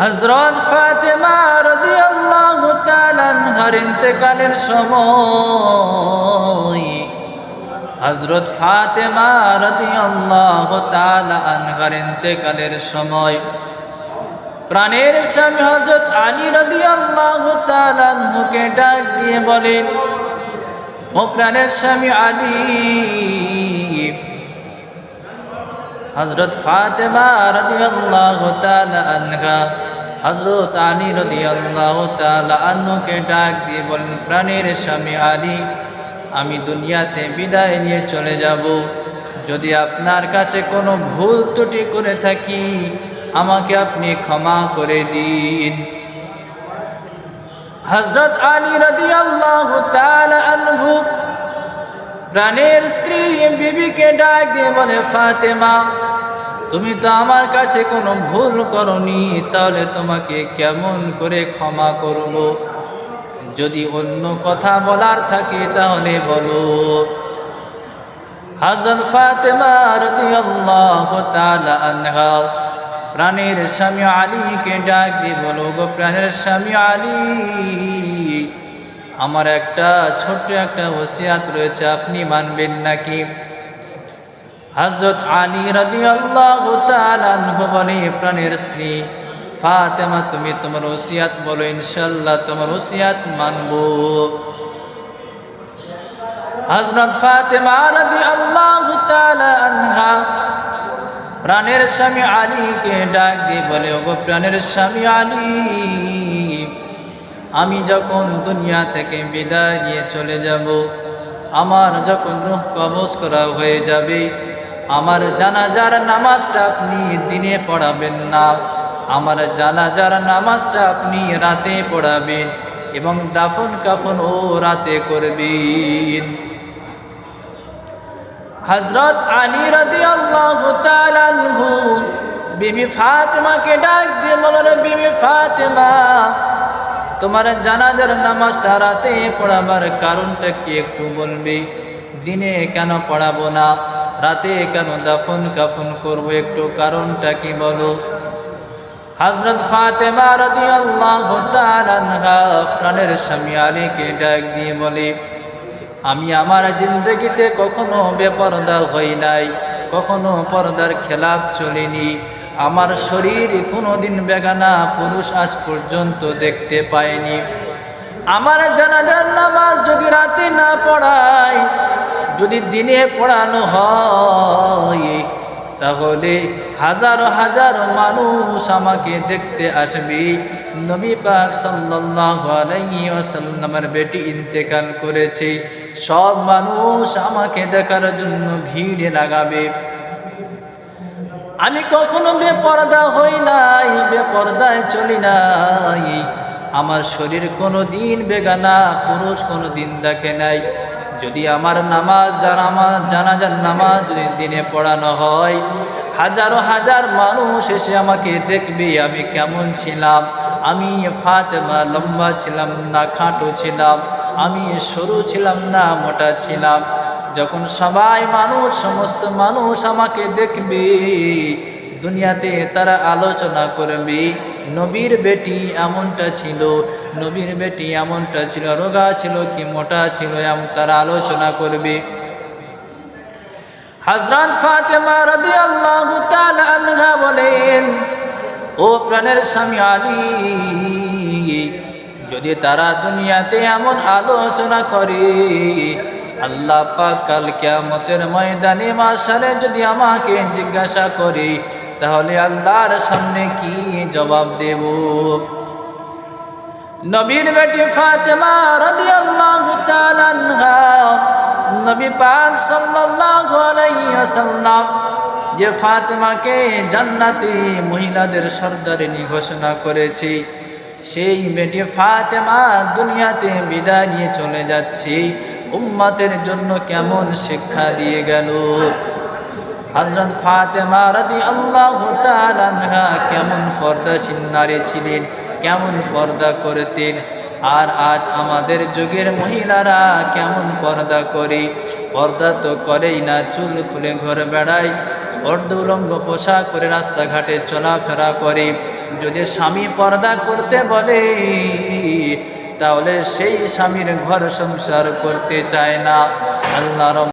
হযরত ফাতেমা রাদিয়াল্লাহু তাআলা আনহার ইন্তেকালের সময় হযরত ফাতেমা রাদিয়াল্লাহু তাআলা আনহার ইন্তেকালের সময় প্রাণের স্বামী হযরত আলী রাদিয়াল্লাহু তাআলা আনহুকে ডাক দিয়ে বলেন, ও প্রাণের স্বামী আলী, হযরত ফাতেমা রাদিয়াল্লাহু তাআলা আনহা হযরত আলী রাদিয়াল্লাহু তাআলা আনহুকে ডাক দিয়ে বলেন, প্রাণের স্বামী আলী, আমি দুনিয়াতে বিদায় নিয়ে চলে যাব। যদি আপনার কাছে কোনো ভুল ত্রুটি করে থাকি আমাকে আপনি ক্ষমা করে দিন। হযরত আলী রাদিয়াল্লাহু তাআলা আনহু প্রাণের স্ত্রী বিবিকে ডাক দিয়ে বলে, ফাতেমা, তুমি তো আমার কাছে কোনো ভুল করনি, তাহলে তোমাকে কেমন করে ক্ষমা করব? যদি অন্য কথা বলার থাকে তাহলে বলো। হযরত ফাতেমা রাদিয়াল্লাহু তাআলা আনহা প্রাণের স্বামী আলীকে ডাক দিয়ে বলো, গো প্রাণের স্বামী আলী, আমার একটা ছোট্ট একটা ওসিয়াত রয়েছে, আপনি মানবেন নাকি? হযরত আলী রাদিয়াল্লাহু তাআলা আনহু বলে, প্রাণের স্ত্রী ফাতেমা, তুমি তোমার ওসিয়াত বলো, ইনশাআল্লাহ তোমার ওসিয়াত মানব। হযরত ফাতেমা রাদিয়াল্লাহু তাআলা আনহা প্রাণের স্বামী আলীকে ডাক দিয়ে বলে, ওগো প্রাণের স্বামী আলী, আমি যখন দুনিয়া থেকে বিদায় নিয়ে চলে যাব, আমার যখন রূহ কবজ করা হয়ে যাবে, আমার জানাজার নামাজটা আপনি দিনে পড়াবেন না, আমার জানাজার নামাজটা আপনি রাতে পড়াবেন এবং দাফন কাফন ও রাতে করবেন। হযরত আলী রাদিয়াল্লাহু তাআলা আনহু বিবি ফাতেমাকে ডাক দিয়ে বলল, বিবি ফাতেমা, তোমার জানাজার নামাজটা রাতে পড়াবার কারণটা কি একটু বলবে? দিনে কেন পড়াবো না, রাতে কেন দাফন কাফন করবো, একটু কারণটা কি বলো? হযরত ফাতেমা রাদিয়াল্লাহু তাআলা আনহা প্রাণের স্বামী আলীকে ডাক দিয়ে বলে, আমি আমার জিন্দগিতে কখনো বেপরদা হই নাই, কখনো পর্দার খেলাফ চলিনি, আমার শরীর কোনোদিন বেগানা পুরুষ আজ পর্যন্ত দেখতে পাইনি। আমার জানাজার নামাজ যদি রাতে না পড়াই, যদি দিনে পড়ানো হয়, তাহলে হাজারো হাজারো মানুষ আমাকে দেখতে আসবে। নবী পাক সাল্লাল্লাহু আলাইহি ওয়াসাল্লামের বেটি ইন্তেকাল করেছে, সব মানুষ আমাকে দেখার জন্য ভিড় লাগাবে। আমি কখনো বেপরদা হই নাই, বেপরদায় চলি নাই, আমার শরীর কোনো দিন বেগানা পুরুষ কোনো দিন দেখে নাই। যদি আমার নামাজ আমার জানাজার নামাজ যদি দিনে পড়ানো হয়, হাজারো হাজার মানুষ এসে আমাকে দেখবে আমি কেমন ছিলাম। আমি ফাতেমা লম্বা ছিলাম না খাটো ছিলাম, আমি সরু ছিলাম না মোটা ছিলাম। যখন সবাই মানুষ সমস্ত মানুষ আমাকে দেখবে, দুনিয়াতে তারা আলোচনা করবে, নবীর বেটি এমনটা ছিল, নবীর বেটি এমনটা ছিল, রোগা ছিল কি মোটা ছিল, এমন তারা আলোচনা করবে। হযরত ফাতেমা রাদিয়াল্লাহু তাআলা আনহা বলেন, ও প্রাণের স্বামী আলী, যদি তারা দুনিয়াতে এমন আলোচনা করে, আল্লাহ পাক কাল কিয়ামতের ময়দানে মাশারে যদি আমাকে জিজ্ঞাসা করে, তাহলে আল্লাহর সামনে কি জবাব দেব? নবীর বেটি ফাতেমা রাদিয়াল্লাহু তাআলা আনহা নবী পাক সাল্লাল্লাহু আলাইহি ওয়াসাল্লাম যে ফাতেমাকে জান্নাতি মহিলাদের সর্দারিনী ঘোষণা করেছে, সেই বেটি ফাতেমা দুনিয়াতে বিদায় নিয়ে চলে যাচ্ছে, উম্মতের জন্য কেমন শিক্ষা দিয়ে গেল। হযরত ফাতেমা রাদিয়াল্লাহু তাআলা আনহা কেমন পর্দাশীল নারী ছিলেন, কেমন পর্দা করতেন। আর আজ আমাদের যুগের মহিলারা কেমন পর্দা করে? পর্দা তো করেই না, চুল খুলে ঘরে বেড়ায়, অর্ধ উলঙ্গ পোশাক পরে রাস্তাঘাটে চলাফেরা করে। যদি স্বামী পর্দা করতে বলে তাহলে সেই স্বামীর ঘর সংসার করতে চায় না। আল্লাহ